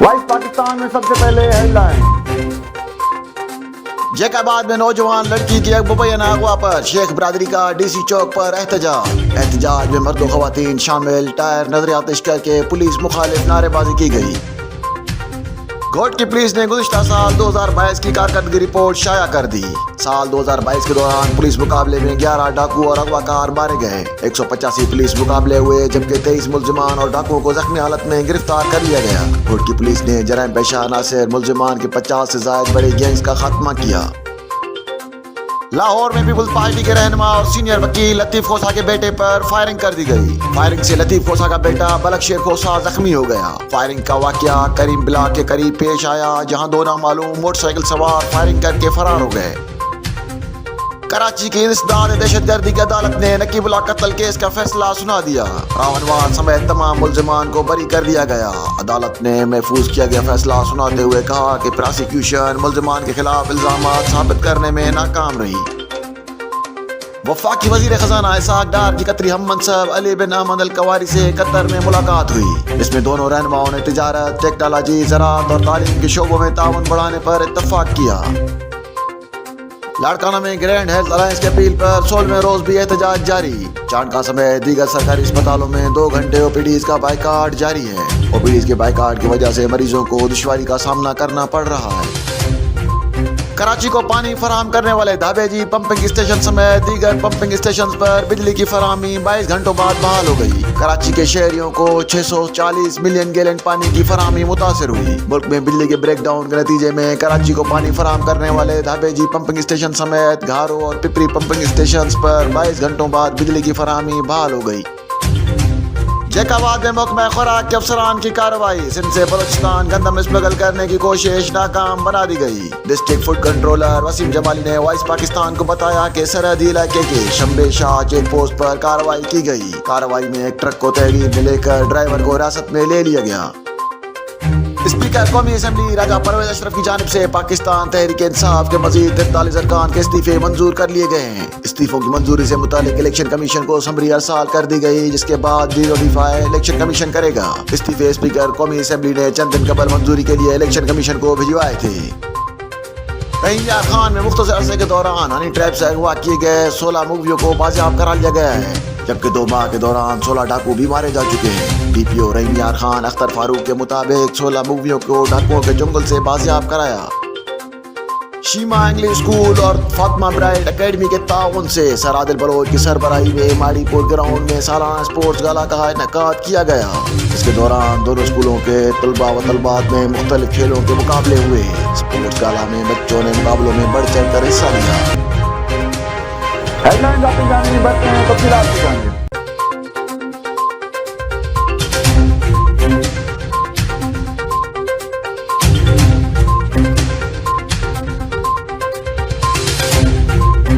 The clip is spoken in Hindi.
वाइस पाकिस्तान में सबसे पहले हेडलाइन। जैकाबाद में नौजवान लड़की की मुबैना अगवा पर शेख बरादरी का डीसी चौक पर एहतजाज में मर्द खवातीन शामिल। टायर नजर आतिश करके पुलिस मुखालिफ नारेबाजी की गई। घोट की पुलिस ने गुज़िश्ता साल 2022 की कारकर्दगी रिपोर्ट शाया कर दी। साल 2022 के दौरान पुलिस मुकाबले में 11 डाकू और अगवाकार मारे गए। 185 पुलिस मुकाबले हुए, जबकि 23 मुल्जिमान और डाकुओं को जख्मी हालत में गिरफ्तार कर लिया गया। घोट की पुलिस ने जराइम पेशा नासिर मुल्जिमान के 50 से ज्यादा बड़े गैंग्स का खात्मा किया। लाहौर में पीपुल्स पार्टी के रहनुमा और सीनियर वकील लतीफ खोसा के बेटे पर फायरिंग कर दी गई। फायरिंग से लतीफ खोसा का बेटा बलक शेर खोसा जख्मी हो गया। फायरिंग का वाकया करीम ब्लॉक के करीब पेश आया, जहां दो नामालूम मोटरसाइकिल सवार फायरिंग करके फरार हो गए। कराची की इंसदाद दहशतगर्दी की अदालत ने नकीबुल्लाह कत्ल केस का फैसला सुना दिया। रावणवाल समेत तमाम मुल्जिमान को बरी कर दिया गया। अदालत ने महफूज किया गया फैसला सुनाते हुए कहा कि प्रोसिक्यूशन मुल्जिमान के खिलाफ इल्जामात साबित करने में नाकाम रही। वफाकी वजीर खजाना इसहाक डार की कतरी हम मनसब अली बिन अहमद अल कवारी से कतर में मुलाकात हुई। इसमें दोनों रहनुमाओं ने तिजारत, टेक्नोलॉजी, ज़राअत और तालीम के शोबों में ताउन बढ़ाने पर इत्तफाक किया। लाड़काना में ग्रैंड हेल्थ अलायंस की अपील पर 16वें रोज भी एहतजाज जारी। चांदका समेत दीगर सरकारी अस्पतालों में 2 घंटे ओपीडीज का बाइकाट जारी है। ओपीडीज के बाइकाट की वजह से मरीजों को दुश्वारी का सामना करना पड़ रहा है। कराची को पानी फराहम करने वाले धाबेजी पंपिंग स्टेशन समेत दीगर पंपिंग स्टेशन पर बिजली की फराहमी 22 घंटों बाद बहाल हो गई। कराची के शहरियों को 640 मिलियन गैलन पानी की फराहमी मुतासर हुई। मुल्क में बिजली के ब्रेकडाउन के नतीजे में कराची को पानी फराहम करने वाले धाबेजी पंपिंग स्टेशन समेत घारो और पिपरी पंपिंग स्टेशन पर 22 घंटों बाद बिजली की फराहमी बहाल हो गई। जैकाबाद में महकमा खुराक के अफसरान की कार्रवाई। सिंध से बलोचिस्तान गंदम स्मगल करने की कोशिश नाकाम बना दी गई। District food controller Wasim Jamali ने वॉइस पाकिस्तान को बताया कि सरहदी इलाके के शंबे शाह चेक पोस्ट पर कार्रवाई की गई। कार्रवाई में एक ट्रक को तहरीर में लेकर ड्राइवर को हिरासत में ले लिया गया। स्पीकर कौमी असम्बली राजा परवेज अशरफ की जानिब से पाकिस्तान तहरीक इंसाफ के मजीद 43 अरकान के इस्तीफे मंजूर कर लिए गए हैं। इस्तीफों की मंजूरी से मुतालिक इलेक्शन कमीशन को समरी अरसाल कर दी गई, जिसके बाद डिनोटिफाई इलेक्शन कमीशन करेगा। इस्तीफे स्पीकर कौमी असम्बली ने चंद दिन कबल मंजूरी के लिए इलेक्शन कमीशन को भिजवाए थे। रहीम यार खान में मुख्तसर अरसे के दौरान हनी ट्रैप से अगवा किए गए 16 मुगवियों को बाजियाब करा लिया गया है, जबकि 2 माह के दौरान 16 डाकू भी मारे जा चुके हैं। डीपीओ रहीम यार खान अख्तर फारूक के मुताबिक 16 मुगवियों को डाकुओं के जंगल से बाजियाब कराया। शीमा इंग्लिश स्कूल और फातिमा ब्राइड एकेडमी के ताउन से सरादिल बलोच की सरबराही में माड़ीपुर ग्राउंड में सालाना स्पोर्ट्स गाला का इनेकाद किया गया। इसके दौरान दोनों स्कूलों के तलबा व तलबात में मुख्तलिफ खेलों के मुकाबले हुए। स्पोर्ट्स गाला में बच्चों ने मुकाबलों में बढ़ चढ़ कर हिस्सा लिया। हेडलाइन जाते जाने बढ़ते हैं तफसीलात की जानिब।